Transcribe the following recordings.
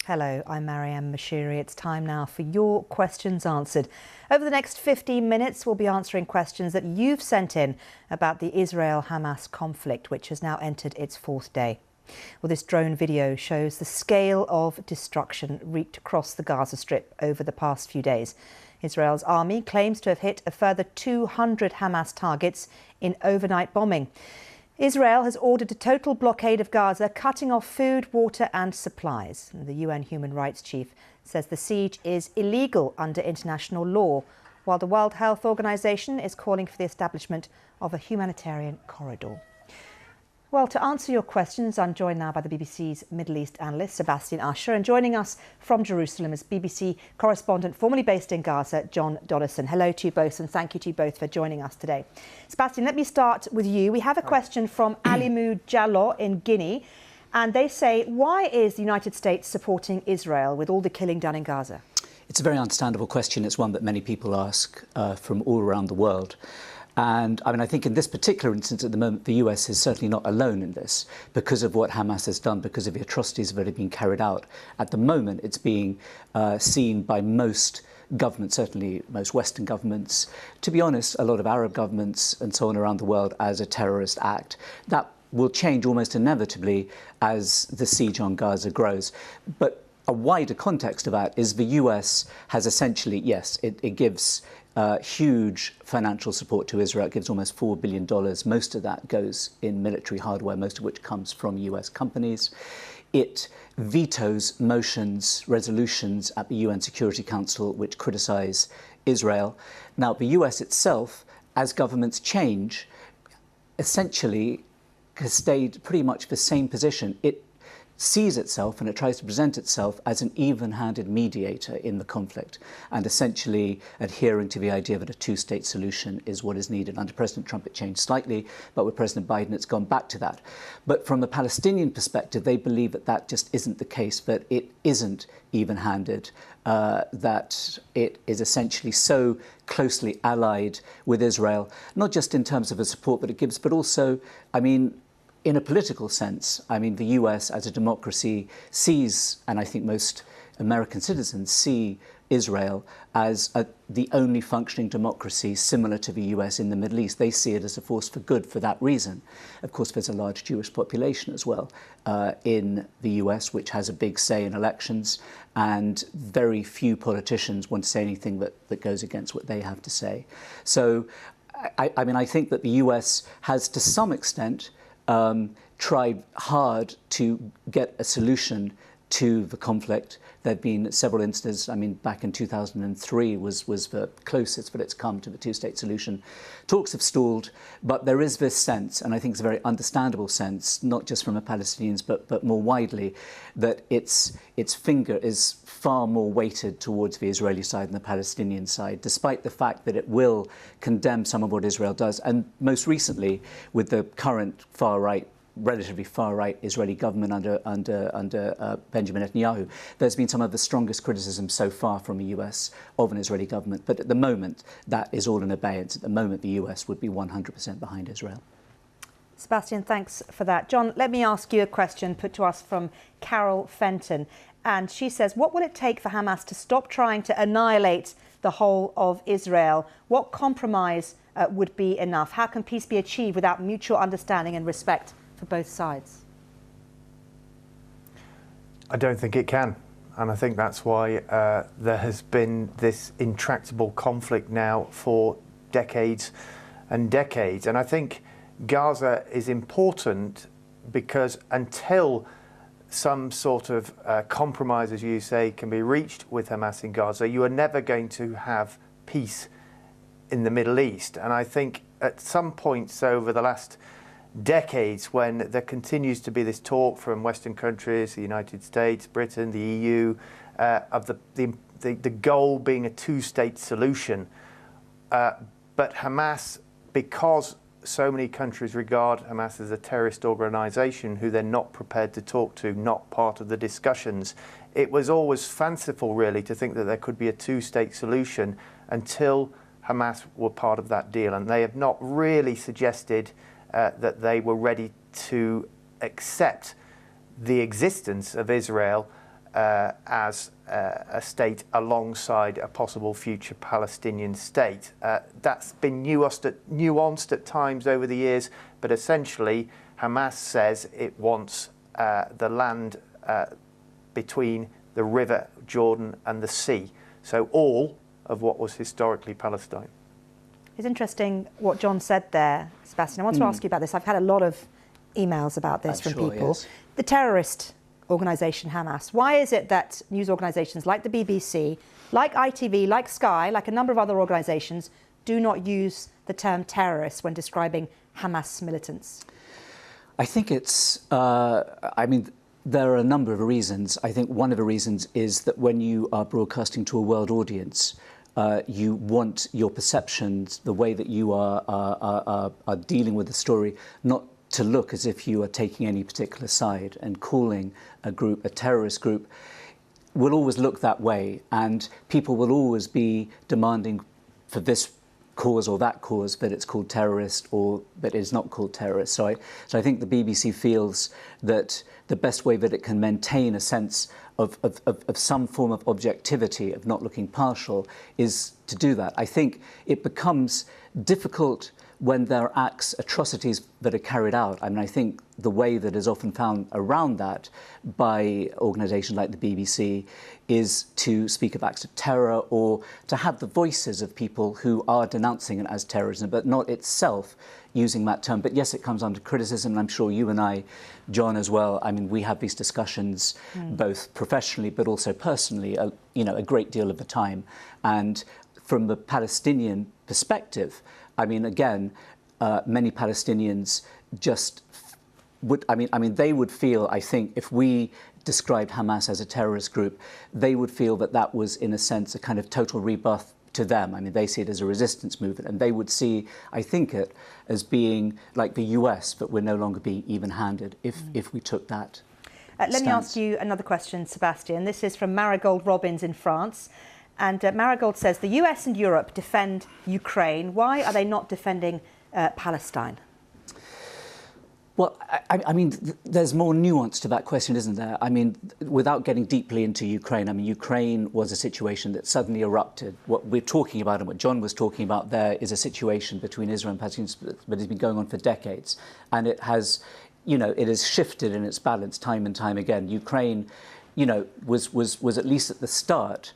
Hello, I'm Mariam Mashiri. It's time now for your questions answered. Over the next 15 minutes, we'll be answering questions that you've sent in about the Israel-Hamas conflict, which has now entered its fourth day. Well, this drone video shows the scale of destruction wreaked across the Gaza Strip over the past few days. Israel's army claims to have hit a further 200 Hamas targets in overnight bombing. Israel has ordered a total blockade of Gaza, cutting off food, water and supplies. The UN human rights chief says the siege is illegal under international law, while the World Health Organization is calling for the establishment of a humanitarian corridor. Well, to answer your questions, I'm joined now by the BBC's Middle East analyst, Sebastian Usher, and joining us from Jerusalem is BBC correspondent formerly based in Gaza, John Donnison. Hello to you both, and thank you to you both for joining us today. Sebastian, let me start with you. We have a question from Alimu Jallo in Guinea, and they say, why is the United States supporting Israel with all the killing done in Gaza? It's a very understandable question. It's one that many people ask from all around the world. And I mean, I think in this particular instance at the moment, the US is certainly not alone in this because of what Hamas has done, because of the atrocities that have been carried out. At the moment, it's being seen by most governments, certainly most Western governments, to be honest, a lot of Arab governments and so on around the world, as a terrorist act. That will change almost inevitably as the siege on Gaza grows. But a wider context of that is the US has essentially, yes, it gives huge financial support to Israel. It gives almost $4 billion. Most of that goes in military hardware, most of which comes from US companies. It vetoes motions, resolutions at the UN Security Council which criticise Israel. Now, the US itself, as governments change, essentially has stayed pretty much the same position. It sees itself and it tries to present itself as an even-handed mediator in the conflict and essentially adhering to the idea that a two-state solution is what is needed. Under President Trump it changed slightly, but with President Biden it's gone back to that. But from the Palestinian perspective, they believe that that just isn't the case, that it isn't even-handed, that it is essentially so closely allied with Israel, not just in terms of the support that it gives, but also, I mean, in a political sense. I mean, the US as a democracy sees, and I think most American citizens see Israel as the only functioning democracy similar to the US in the Middle East. They see it as a force for good for that reason. Of course, there's a large Jewish population as well in the US, which has a big say in elections, and very few politicians want to say anything that goes against what they have to say. So, I mean, I think that the US has, to some extent, tried hard to get a solution to the conflict. There have been several instances. I mean, back in 2003 was the closest that it's come to the two-state solution. Talks have stalled, but there is this sense, and I think it's a very understandable sense, not just from the Palestinians, but more widely, that its finger is far more weighted towards the Israeli side than the Palestinian side, despite the fact that it will condemn some of what Israel does. And most recently, with the current far-right, relatively far-right Israeli government under Benjamin Netanyahu, there's been some of the strongest criticism so far from the US of an Israeli government. But at the moment, that is all in abeyance. At the moment, the US would be 100% behind Israel. Sebastian, thanks for that. John, let me ask you a question put to us from Carol Fenton. And she says, what will it take for Hamas to stop trying to annihilate the whole of Israel? What compromise would be enough? How can peace be achieved without mutual understanding and respect for both sides? I don't think it can. And I think that's why there has been this intractable conflict now for decades and decades. And I think Gaza is important because until some sort of compromise, as you say, can be reached with Hamas in Gaza, you are never going to have peace in the Middle East. And I think at some points over the last decades, when there continues to be this talk from Western countries, the United States, Britain, the EU, of the goal being a two-state solution. But Hamas, because so many countries regard Hamas as a terrorist organisation who they're not prepared to talk to, not part of the discussions, it was always fanciful, really, to think that there could be a two-state solution until Hamas were part of that deal. And they have not really suggested that they were ready to accept the existence of Israel as a state alongside a possible future Palestinian state. That's been nuanced at times over the years, but essentially Hamas says it wants the land between the river Jordan and the sea, so all of what was historically Palestine. It's interesting what John said there, Sebastian. I want to ask you about this. I've had a lot of emails about this from people. Yes. The terrorist organisation Hamas. Why is it that news organisations like the BBC, like ITV, like Sky, like a number of other organisations do not use the term terrorists when describing Hamas militants? I think it's, there are a number of reasons. I think one of the reasons is that when you are broadcasting to a world audience, you want your perceptions, the way that you are dealing with the story, not to look as if you are taking any particular side, and calling a group a terrorist group will always look that way, and people will always be demanding for this cause or that cause that it's called terrorist or that it's not called terrorist. So I think the BBC feels that the best way that it can maintain a sense of some form of objectivity, of not looking partial, is to do that. I think it becomes difficult when there are acts, atrocities that are carried out. I mean, I think the way that is often found around that by organisations like the BBC is to speak of acts of terror or to have the voices of people who are denouncing it as terrorism, but not itself using that term. But yes, it comes under criticism, and I'm sure you and I, John, as well, I mean, we have these discussions both professionally but also personally, a great deal of the time. And from the Palestinian perspective, I mean, again, many Palestinians just would, they would feel, I think, if we described Hamas as a terrorist group, they would feel that that was, in a sense, a kind of total rebuff to them. I mean, they see it as a resistance movement, and they would see, I think, it as being like the US, but we're no longer being even-handed if we took that Let me ask you another question, Sebastian. This is from Marigold Robbins in France. And Marigold says, the US and Europe defend Ukraine. Why are they not defending Palestine? Well, I mean, there's more nuance to that question, isn't there? I mean, without getting deeply into Ukraine, I mean, Ukraine was a situation that suddenly erupted. What we're talking about and what John was talking about there is a situation between Israel and Palestine that has been going on for decades. And it has, it has shifted in its balance time and time again. Ukraine, was at least at the start,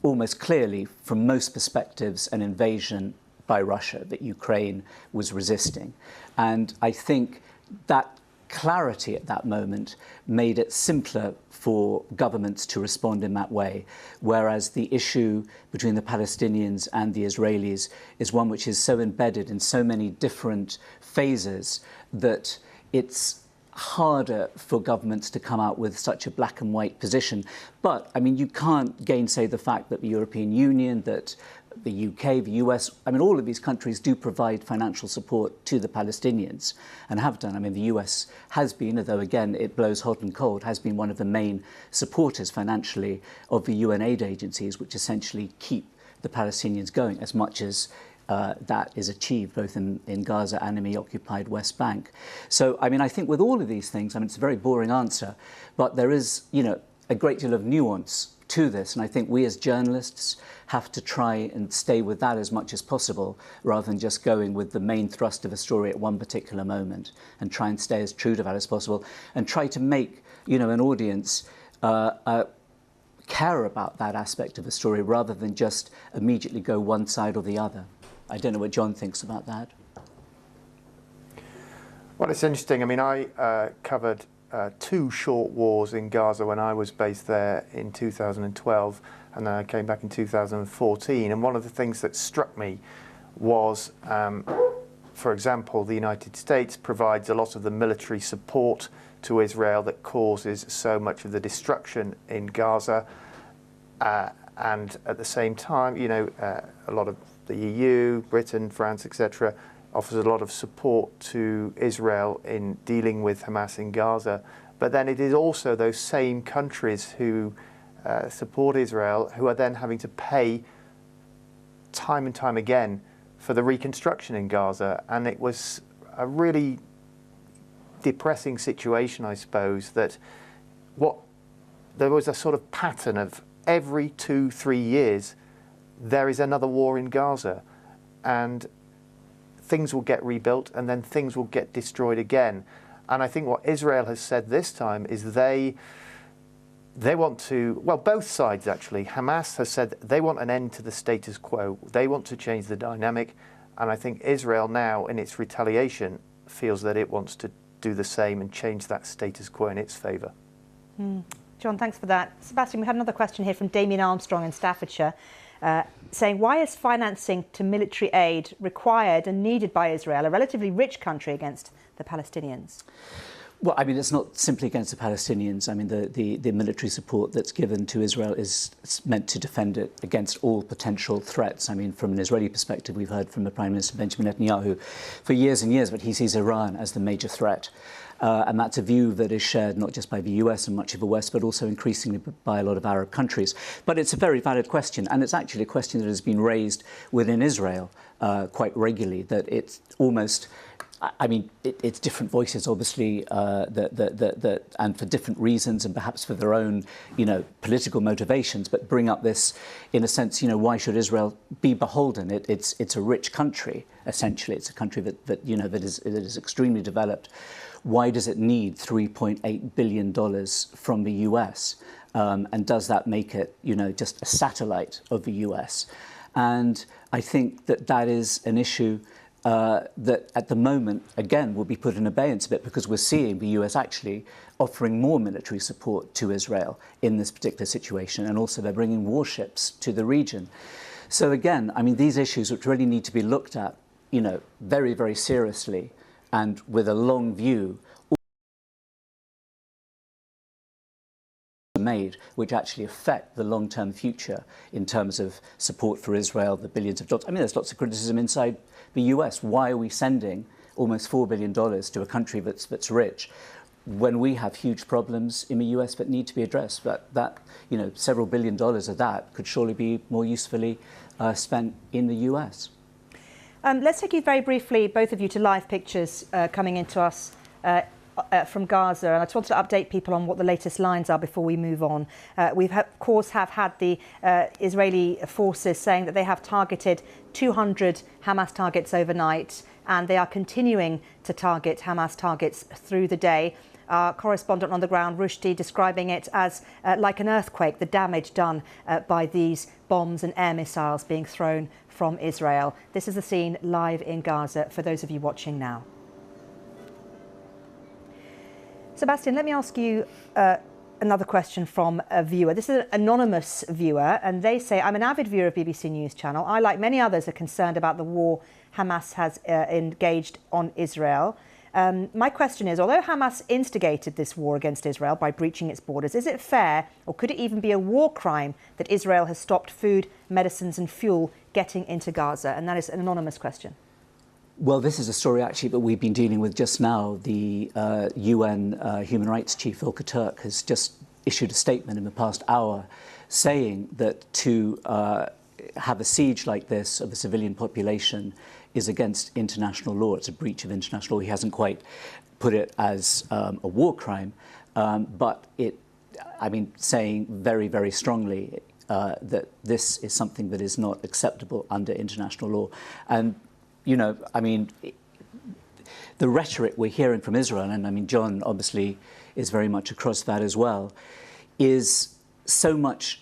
almost clearly, from most perspectives, an invasion by Russia that Ukraine was resisting. And I think that clarity at that moment made it simpler for governments to respond in that way, whereas the issue between the Palestinians and the Israelis is one which is so embedded in so many different phases that it's harder for governments to come out with such a black and white position. But, I mean, you can't gainsay the fact that the European Union, that the UK, the US, I mean, all of these countries do provide financial support to the Palestinians and have done. I mean, the US has been, although again it blows hot and cold, has been one of the main supporters financially of the UN aid agencies, which essentially keep the Palestinians going as much as that is achieved both in Gaza and in the occupied West Bank. So, I mean, I think with all of these things, I mean, it's a very boring answer, but there is, a great deal of nuance to this. And I think we as journalists have to try and stay with that as much as possible, rather than just going with the main thrust of a story at one particular moment, and try and stay as true to that as possible and try to make, an audience care about that aspect of the story rather than just immediately go one side or the other. I don't know what John thinks about that. Well, it's interesting. I mean, I covered 2 short wars in Gaza when I was based there in 2012, and then I came back in 2014. And one of the things that struck me was, for example, the United States provides a lot of the military support to Israel that causes so much of the destruction in Gaza. And at the same time, a lot of the EU, Britain, France, etc., offers a lot of support to Israel in dealing with Hamas in Gaza. But then it is also those same countries who support Israel who are then having to pay time and time again for the reconstruction in Gaza. And it was a really depressing situation, I suppose, that what there was a sort of pattern of every 2-3 years, there is another war in Gaza, and things will get rebuilt and then things will get destroyed again. And I think what Israel has said this time is they want to, well, both sides actually. Hamas has said they want an end to the status quo. They want to change the dynamic. And I think Israel now, in its retaliation, feels that it wants to do the same and change that status quo in its favour. John, thanks for that. Sebastian, we had another question here from Damien Armstrong in Staffordshire, saying, why is financing to military aid required and needed by Israel, a relatively rich country, against the Palestinians? Well, I mean, it's not simply against the Palestinians. I mean, the military support that's given to Israel is meant to defend it against all potential threats. I mean, from an Israeli perspective, we've heard from the Prime Minister Benjamin Netanyahu for years and years, but he sees Iran as the major threat. And that's a view that is shared not just by the US and much of the West, but also increasingly by a lot of Arab countries. But it's a very valid question, and it's actually a question that has been raised within Israel quite regularly, that it's almost... I mean, it's different voices, obviously, and for different reasons, and perhaps for their own, political motivations, but bring up this, in a sense, why should Israel be beholden? It's a rich country, essentially. It's a country that is extremely developed. Why does it need $3.8 billion from the US? And does that make it, just a satellite of the US? And I think that is an issue that at the moment, again, will be put in abeyance a bit, because we're seeing the US actually offering more military support to Israel in this particular situation, and also they're bringing warships to the region. So again, I mean, these issues which really need to be looked at, very, very seriously and with a long view, made, which actually affect the long-term future in terms of support for Israel, the billions of dollars. I mean, there's lots of criticism inside the US. Why are we sending almost $4 billion to a country that's rich when we have huge problems in the US that need to be addressed? That several $billion of that could surely be more usefully spent in the US. Let's take you very briefly, both of you, to live pictures coming into us from Gaza, and I just wanted to update people on what the latest lines are before we move on. We've of course had the Israeli forces saying that they have targeted 200 Hamas targets overnight, and they are continuing to target Hamas targets through the day. Our correspondent on the ground, Rushdie, describing it as like an earthquake, the damage done by these bombs and air missiles being thrown from Israel. This is the scene live in Gaza for those of you watching now. Sebastian, let me ask you another question from a viewer. This is an anonymous viewer, and they say, I'm an avid viewer of BBC News Channel. I, like many others, are concerned about the war Hamas has engaged on Israel. My question is, although Hamas instigated this war against Israel by breaching its borders, is it fair, or could it even be a war crime, that Israel has stopped food, medicines and fuel getting into Gaza? And that is an anonymous question. Well, this is a story actually that we've been dealing with just now. The UN Human Rights Chief, Volker Turk, has just issued a statement in the past hour saying that to have a siege like this of a civilian population is against international law. It's a breach of international law. He hasn't quite put it as a war crime, but saying very, very strongly that this is something that is not acceptable under international law. And the rhetoric we're hearing from Israel, and John obviously is very much across that as well, is so much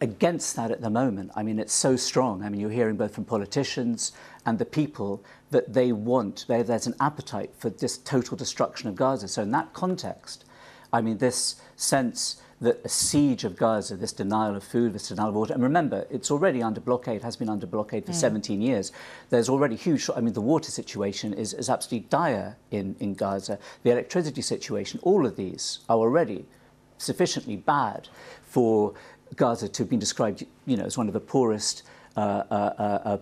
against that at the moment. I mean, it's so strong. I mean, you're hearing both from politicians and the people that there's an appetite for this total destruction of Gaza. So in that context, I mean, this sense that a siege of Gaza, this denial of food, this denial of water, and remember, it's already under blockade, has been under blockade for 17 years. There's already huge, the water situation is absolutely dire in Gaza. The electricity situation, all of these are already sufficiently bad for Gaza to have been described, as one of the poorest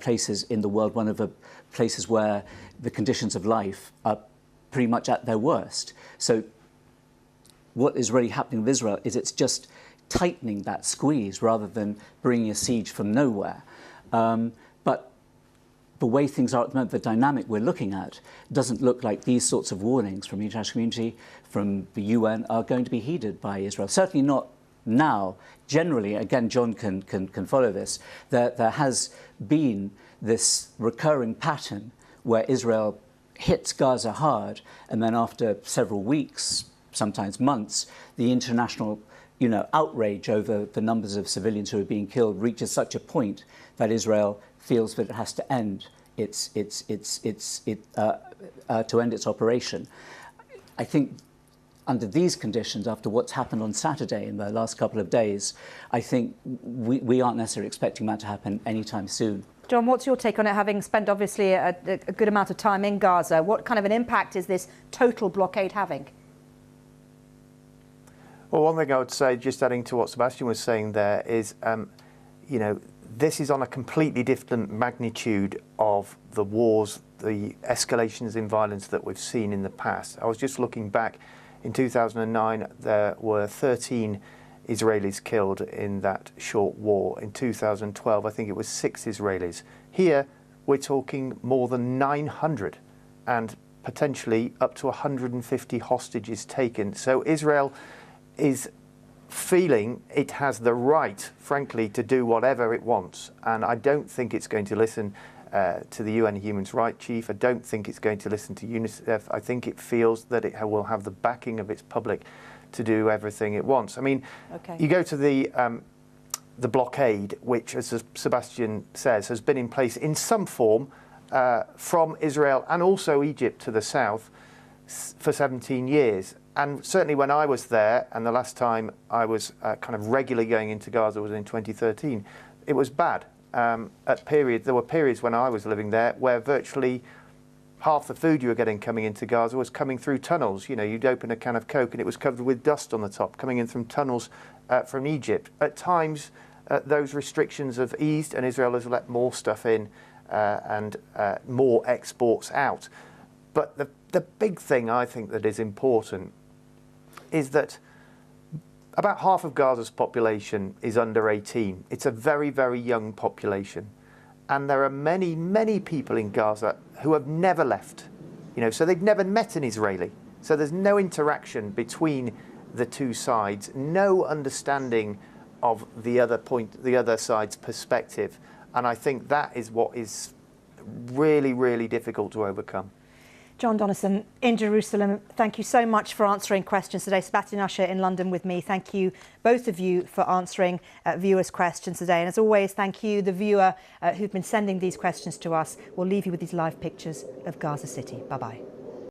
places in the world, one of the places where the conditions of life are pretty much at their worst. So what is really happening with Israel is it's just tightening that squeeze rather than bringing a siege from nowhere. But the way things are at the moment, the dynamic we're looking at, doesn't look like these sorts of warnings from the international community, from the UN, are going to be heeded by Israel. Certainly not now. Generally, again, John can follow this, there has been this recurring pattern where Israel hits Gaza hard, and then after several weeks, sometimes months, the international outrage over the numbers of civilians who are being killed reaches such a point that Israel feels that it has to end to end its operation. I think under these conditions, after what's happened on Saturday in the last couple of days, I think we aren't necessarily expecting that to happen anytime soon. John, what's your take on it, having spent obviously a good amount of time in Gaza? What kind of an impact is this total blockade having? Well, one thing I would say, just adding to what Sebastian was saying there, is, this is on a completely different magnitude of the wars, the escalations in violence that we've seen in the past. I was just looking back. In 2009, there were 13 Israelis killed in that short war. In 2012, I think it was 6 Israelis. Here, we're talking more than 900 and potentially up to 150 hostages taken. So Israel is feeling it has the right, frankly, to do whatever it wants. And I don't think it's going to listen to the UN Human Rights Chief. I don't think it's going to listen to UNICEF. I think it feels that it will have the backing of its public to do everything it wants. I mean, you go to the blockade, which, as Sebastian says, has been in place in some form from Israel and also Egypt to the south for 17 years. And certainly when I was there, and the last time I was kind of regularly going into Gaza was in 2013, it was bad. There were periods when I was living there where virtually half the food you were getting coming into Gaza was coming through tunnels. You'd open a can of Coke and it was covered with dust on the top, coming in from tunnels from Egypt. At times, those restrictions have eased and Israel has let more stuff in and more exports out. But the big thing I think that is important is that about half of Gaza's population is under 18. It's a very, very young population. And there are many, many people in Gaza who have never left. So they've never met an Israeli. So there's no interaction between the two sides, no understanding of the other side's perspective. And I think that is what is really, really difficult to overcome. John Donnison in Jerusalem, thank you so much for answering questions today. Sebastian Usher in London with me. Thank you, both of you, for answering viewers' questions today. And as always, thank you, the viewer who've been sending these questions to us. We'll leave you with these live pictures of Gaza City. Bye-bye.